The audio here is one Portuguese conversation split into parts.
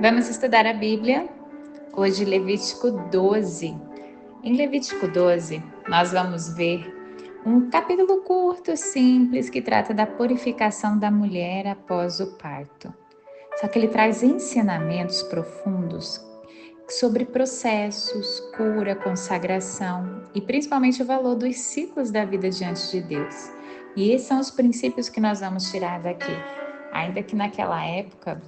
Vamos estudar a Bíblia, hoje Levítico 12. Em Levítico 12, nós vamos ver um capítulo curto, simples, que trata da purificação da mulher após o parto. Só que ele traz ensinamentos profundos sobre processos, cura, consagração e principalmente o valor dos ciclos da vida diante de Deus. E esses são os princípios que nós vamos tirar daqui. Ainda que naquela época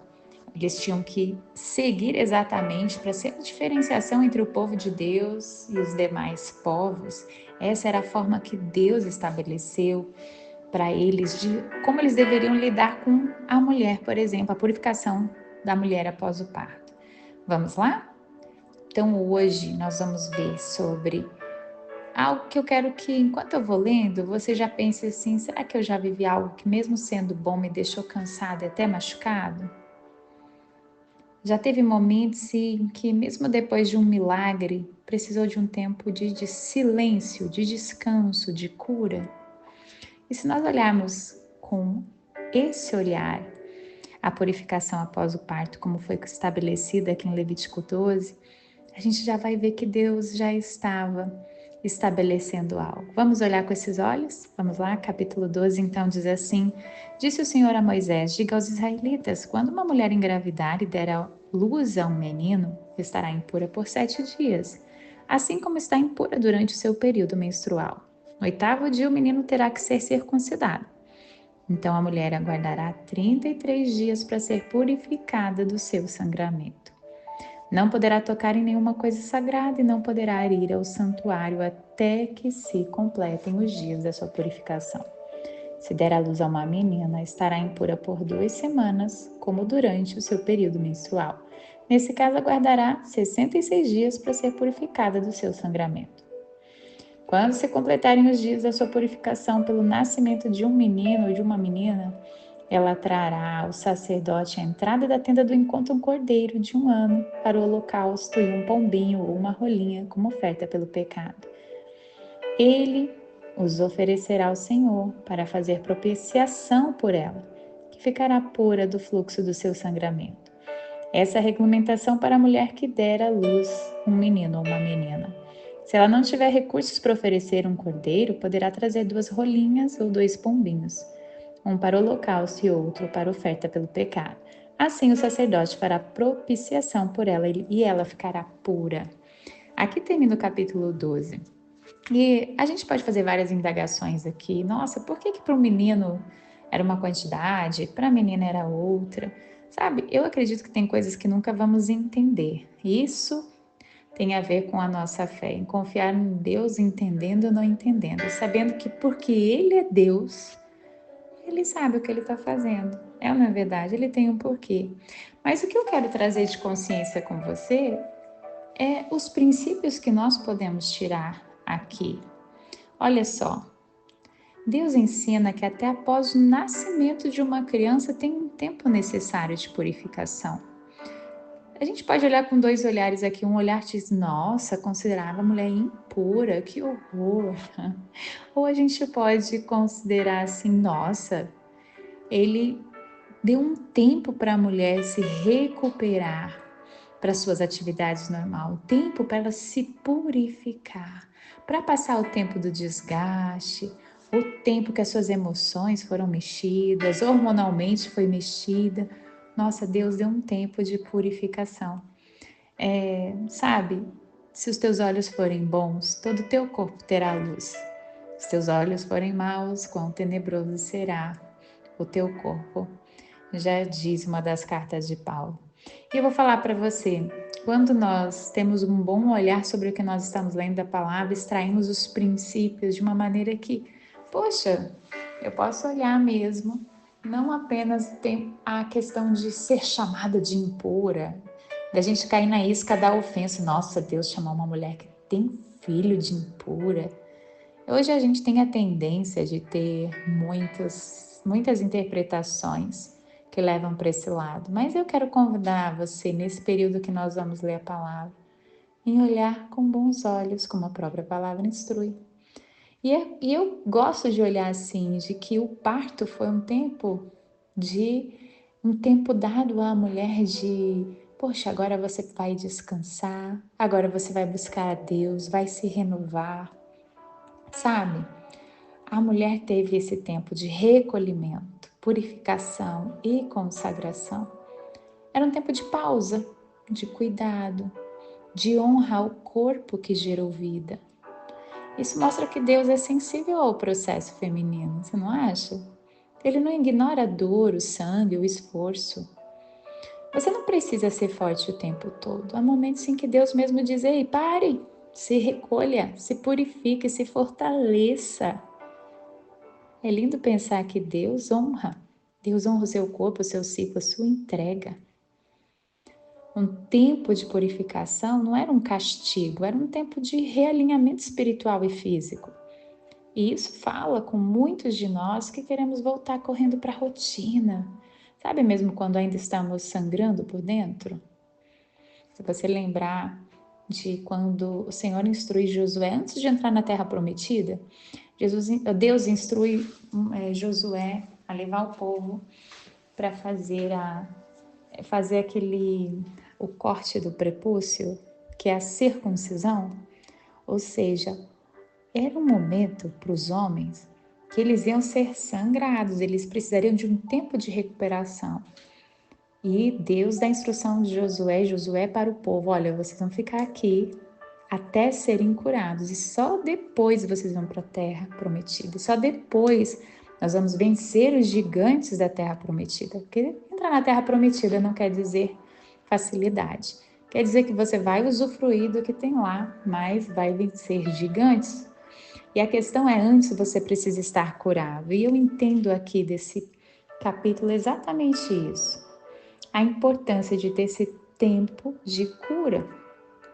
eles tinham que seguir exatamente para ser a diferenciação entre o povo de Deus e os demais povos. Essa era a forma que Deus estabeleceu para eles de como eles deveriam lidar com a mulher, por exemplo, a purificação da mulher após o parto. Vamos lá? Então hoje nós vamos ver sobre algo que eu quero que, enquanto eu vou lendo, você já pense assim: será que eu já vivi algo que, mesmo sendo bom, me deixou cansado e até machucado? Já teve momentos em que, mesmo depois de um milagre, precisou de um tempo de silêncio, de descanso, de cura? E se nós olharmos com esse olhar a purificação após o parto, como foi estabelecida aqui em Levítico 12, a gente já vai ver que Deus já estava estabelecendo algo. Vamos olhar com esses olhos? Vamos lá, capítulo 12, então diz assim: Disse o Senhor a Moisés: diga aos israelitas, quando uma mulher engravidar e der à luz a um menino, estará impura por 7 dias, assim como está impura durante o seu período menstrual. No 8º dia, o menino terá que ser circuncidado. Então a mulher aguardará 33 dias para ser purificada do seu sangramento. Não poderá tocar em nenhuma coisa sagrada e não poderá ir ao santuário até que se completem os dias da sua purificação. Se der à luz a uma menina, estará impura por 2 semanas, como durante o seu período menstrual. Nesse caso, aguardará 66 dias para ser purificada do seu sangramento. Quando se completarem os dias da sua purificação pelo nascimento de um menino ou de uma menina, ela trará ao sacerdote à entrada da tenda do encontro um cordeiro de 1 ano para o holocausto e um pombinho ou uma rolinha como oferta pelo pecado. Ele os oferecerá ao Senhor para fazer propiciação por ela, que ficará pura do fluxo do seu sangramento. Essa é a regulamentação para a mulher que der à luz um menino ou uma menina. Se ela não tiver recursos para oferecer um cordeiro, poderá trazer 2 rolinhas ou 2 pombinhos, um para o holocausto e outro para oferta pelo pecado. Assim o sacerdote fará propiciação por ela e ela ficará pura. Aqui termina o capítulo 12. E a gente pode fazer várias indagações aqui. Nossa, por que para o menino era uma quantidade, para a menina era outra? Sabe, eu acredito que tem coisas que nunca vamos entender. Isso tem a ver com a nossa fé, em confiar em Deus, entendendo ou não entendendo, sabendo que porque Ele é Deus, Ele sabe o que Ele está fazendo. É ou não é verdade? Ele tem um porquê. Mas o que eu quero trazer de consciência com você é os princípios que nós podemos tirar aqui. Olha só, Deus ensina que até após o nascimento de uma criança tem um tempo necessário de purificação. A gente pode olhar com 2 olhares aqui. Um olhar diz: nossa, considerava a mulher impura, que horror. Ou a gente pode considerar assim: nossa, ele deu um tempo para a mulher se recuperar para suas atividades normais, um tempo para ela se purificar, para passar o tempo do desgaste, o tempo que as suas emoções foram mexidas, hormonalmente foi mexida. Nossa, Deus deu um tempo de purificação. Sabe, se os teus olhos forem bons, todo o teu corpo terá luz. Se teus olhos forem maus, quão tenebroso será o teu corpo. Já diz uma das cartas de Paulo. E eu vou falar para você, quando nós temos um bom olhar sobre o que nós estamos lendo da palavra, extraímos os princípios de uma maneira que, poxa, eu posso olhar mesmo, não apenas tem a questão de ser chamada de impura, da gente cair na isca da ofensa. Nossa, Deus chamou uma mulher que tem filho de impura. Hoje a gente tem a tendência de ter muitas interpretações que levam para esse lado. Mas eu quero convidar você, nesse período que nós vamos ler a palavra, em olhar com bons olhos, como a própria palavra instrui. E eu gosto de olhar assim, de que o parto foi um tempo dado à mulher de poxa, agora você vai descansar, agora você vai buscar a Deus, vai se renovar, sabe? A mulher teve esse tempo de recolhimento, purificação e consagração. Era um tempo de pausa, de cuidado, de honra ao corpo que gerou vida. Isso mostra que Deus é sensível ao processo feminino, você não acha? Ele não ignora a dor, o sangue, o esforço. Você não precisa ser forte o tempo todo. Há momentos em que Deus mesmo diz: ei, pare, se recolha, se purifique, se fortaleça. É lindo pensar que Deus honra. Deus honra o seu corpo, o seu ciclo, a sua entrega. Um tempo de purificação não era um castigo, era um tempo de realinhamento espiritual e físico. E isso fala com muitos de nós que queremos voltar correndo para a rotina. Sabe mesmo quando ainda estamos sangrando por dentro? Se você lembrar de quando o Senhor instrui Josué antes de entrar na Terra Prometida, Deus instrui Josué a levar o povo para fazer o corte do prepúcio, que é a circuncisão. Ou seja, era um momento para os homens que eles iam ser sangrados, eles precisariam de um tempo de recuperação. E Deus dá a instrução de Josué para o povo: olha, vocês vão ficar aqui até serem curados, e só depois vocês vão para a terra prometida, só depois nós vamos vencer os gigantes da terra prometida. Porque entrar na terra prometida não quer dizer facilidade, quer dizer que você vai usufruir do que tem lá, mas vai vencer gigantes. E a questão é, antes você precisa estar curado. E eu entendo aqui desse capítulo exatamente isso. A importância de ter esse tempo de cura,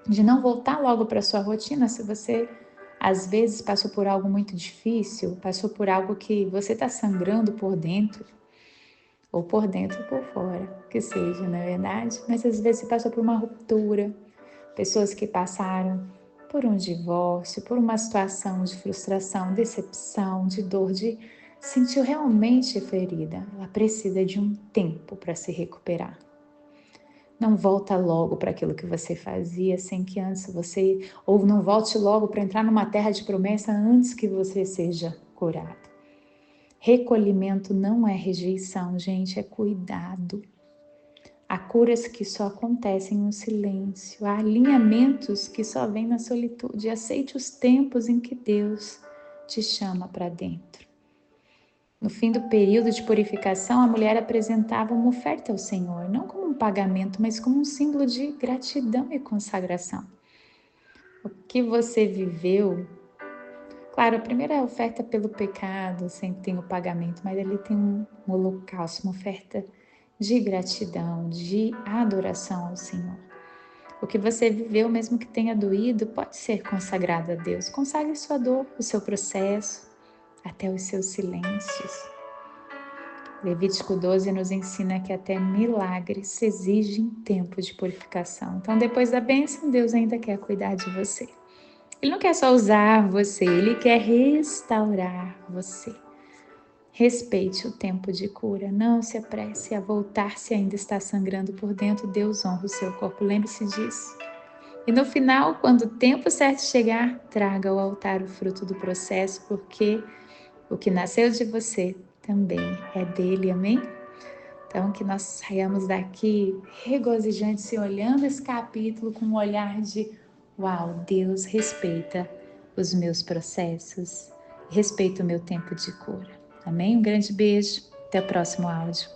de não voltar logo para a sua rotina. Se você às vezes passou por algo muito difícil, passou por algo que você está sangrando por dentro, ou por dentro ou por fora, que seja, não é verdade? Mas às vezes você passou por uma ruptura, pessoas que passaram por um divórcio, por uma situação de frustração, decepção, de dor, de sentiu realmente ferida. Ela precisa de um tempo para se recuperar. Não volta logo para aquilo que você fazia sem que antes ou não volte logo para entrar numa terra de promessa antes que você seja curado. Recolhimento não é rejeição, gente, é cuidado. Há curas que só acontecem no silêncio, há alinhamentos que só vêm na solitude. Aceite os tempos em que Deus te chama para dentro. No fim do período de purificação, a mulher apresentava uma oferta ao Senhor, não como um pagamento, mas como um símbolo de gratidão e consagração. O que você viveu, claro, a primeira oferta pelo pecado sempre tem o pagamento, mas ali tem um holocausto, uma oferta de gratidão, de adoração ao Senhor. O que você viveu, mesmo que tenha doído, pode ser consagrado a Deus. Consagre sua dor, o seu processo, até os seus silêncios. Levítico 12 nos ensina que até milagres exigem tempo de purificação. Então, depois da bênção, Deus ainda quer cuidar de você. Ele não quer só usar você, Ele quer restaurar você. Respeite o tempo de cura, não se apresse a voltar se ainda está sangrando por dentro. Deus honra o seu corpo, lembre-se disso. E no final, quando o tempo certo chegar, traga ao altar o fruto do processo, porque o que nasceu de você também é dele, amém? Então, que nós saiamos daqui regozijantes e olhando esse capítulo com um olhar de: uau, Deus respeita os meus processos, respeita o meu tempo de cura. Amém? Um grande beijo, até o próximo áudio.